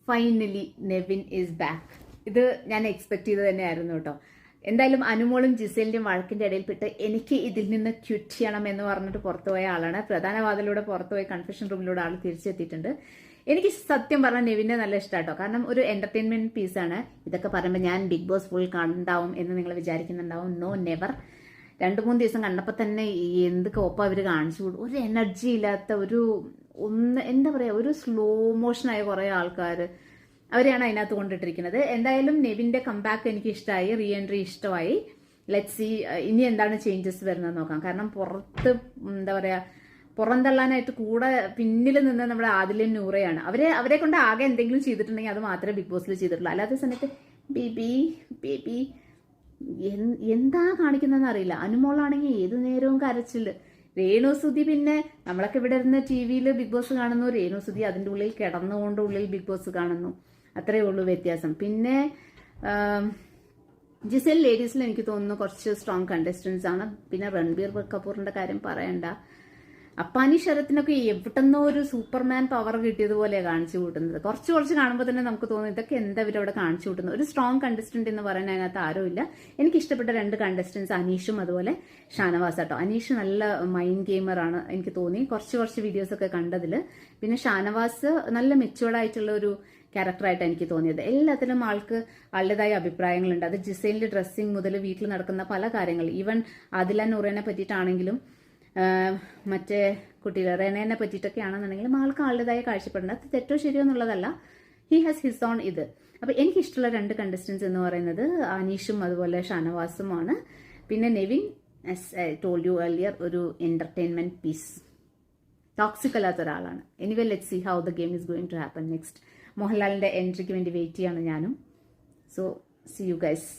Finally Nevin is back. ഇത് ഞാൻ expect ചെയ്ത് തന്നെയായിരുന്നു കേട്ടോ. എന്തായാലും അനുമോളും ജിസേലിന്റെയും വഴക്കിന്റെ ഇടയിൽപ്പെട്ട് എനിക്ക് ഇതിൽ നിന്ന് ക്വിറ്റ് ചെയ്യണം എന്ന് പറഞ്ഞിട്ട് പുറത്തുപോയ ആളാണ്. പ്രധാന വാതിലൂടെ പുറത്തുപോയി കൺഫെഷൻ റൂമിലൂടെ ആൾ തിരിച്ചെത്തിയിട്ടുണ്ട്. എനിക്ക് സത്യം പറഞ്ഞാൽ നെവിനെ നല്ല ഇഷ്ടമാട്ടോ. കാരണം ഒരു എന്റർടൈൻമെന്റ് പീസാണ്. ഇതൊക്കെ പറയുമ്പോൾ ഞാൻ ബിഗ് ബോസ് ഫുൾ കണ്ടാവും എന്ന് നിങ്ങൾ വിചാരിക്കുന്നുണ്ടാവും. No, never. 2-3 ദിവസം കണ്ടപ്പോൾ തന്നെ എന്തൊക്കെ ഒപ്പം അവർ കാണിച്ചു കൂടും. ഒരു എനർജി ഇല്ലാത്ത എന്താ പറയുക, ഒരു സ്ലോ മോഷനായ കുറേ ആൾക്കാർ അവരെയാണ് അതിനകത്ത് കൊണ്ടിട്ടിരിക്കുന്നത്. എന്തായാലും നെവിന്റെ കംബാക്ക് എനിക്ക് ഇഷ്ടമായി, റീ എൻട്രി ഇഷ്ടമായി. ലെറ്റ് സി ഇനി എന്താണ് ചേഞ്ചസ് വരുന്നത് നോക്കാം. കാരണം പുറത്ത് എന്താ പറയുക, പുറന്തള്ളാനായിട്ട് കൂടെ പിന്നിൽ നിന്ന് നമ്മുടെ ആദിലും നൂറയാണ്. അവരെ കൊണ്ട് ആകെ എന്തെങ്കിലും ചെയ്തിട്ടുണ്ടെങ്കിൽ അത് മാത്രമേ ബിഗ് ബോസിൽ ചെയ്തിട്ടുള്ളൂ. അല്ലാത്ത സമയത്ത് ബേബി ബേബി എന്താ കാണിക്കുന്നതെന്ന് അറിയില്ല. അനുമോളാണെങ്കിൽ ഏതു നേരവും കരച്ചില്. രേണുസുതി പിന്നെ നമ്മളൊക്കെ ഇവിടെ ഇരുന്ന് ടി വിയിൽ ബിഗ് ബോസ് കാണുന്നു, രേണുസുതി അതിൻ്റെ ഉള്ളിൽ കിടന്നുകൊണ്ട് ഉള്ളിൽ ബിഗ് ബോസ് കാണുന്നു. അത്രയേ ഉള്ളൂ വ്യത്യാസം. പിന്നെ ജിസേൽ ലേഡീസിൽ എനിക്ക് തോന്നുന്നു കുറച്ച് സ്ട്രോങ് കണ്ടസ്റ്റൻസ് ആണ്. പിന്നെ രൺബീർ കപൂറിന്റെ കാര്യം പറയണ്ട. അപ്പാനി ശരത്തിനൊക്കെ എവിടെന്നോ ഒരു സൂപ്പർമാൻ പവർ കിട്ടിയതുപോലെ കാണിച്ചു കൂട്ടുന്നത്. കുറച്ച് കാണുമ്പോൾ തന്നെ നമുക്ക് തോന്നും ഇതൊക്കെ എന്താ ഇവരവിടെ കാണിച്ചു കൂട്ടുന്നത്. ഒരു സ്ട്രോങ് കണ്ടസ്റ്റന്റ് എന്ന് പറയാൻ അതിനകത്ത് ആരുമില്ല. എനിക്ക് ഇഷ്ടപ്പെട്ട 2 കണ്ടസ്റ്റൻസ് അനീഷും അതുപോലെ ഷാനവാസ് കേട്ടോ. അനീഷ് നല്ല മൈൻഡ് ഗെയിമർ ആണ് എനിക്ക് തോന്നി കുറച്ച് വീഡിയോസ് ഒക്കെ കണ്ടതിൽ. പിന്നെ ഷാനവാസ് നല്ല മെച്ചുവേർഡ് ആയിട്ടുള്ള ഒരു ക്യാരക്ടറായിട്ട് എനിക്ക് തോന്നിയത്. എല്ലാത്തിലും ആളുടേതായ അഭിപ്രായങ്ങളുണ്ട്. അത് ജിസേലിന്റെ ഡ്രസ്സിങ് മുതൽ വീട്ടിൽ നടക്കുന്ന പല കാര്യങ്ങൾ, ഈവൻ ആദില നൂറേനെ പറ്റിയിട്ടാണെങ്കിലും മറ്റേ കുട്ടികളെ റെനേനെ പറ്റിയിട്ടൊക്കെ ആണെന്നുണ്ടെങ്കിലും ആളുടേതായ കാഴ്ചപ്പാടുണ്ട്. അത് തെറ്റോ ശരിയോ എന്നുള്ളതല്ല. ഹി ഹാസ് ഹിസ് ഓൺ ഇത്. അപ്പൊ എനിക്കിഷ്ടമുള്ള 2 കണ്ടസ്റ്റൻസ് എന്ന് പറയുന്നത് അനീഷും അതുപോലെ ഷാനവാസുമാണ്. പിന്നെ Nevin, as I told you earlier, ഒരു എന്റർടൈൻമെന്റ് പീസ്, ടോക്സിക് അല്ലാത്ത ഒരാളാണ്. Anyway let see how the game is going to happen next. മോഹൻലാലിന്റെ എൻട്രിക്ക് വേണ്ടി വെയിറ്റ് ചെയ്യാണ് ഞാനും. So see you guys.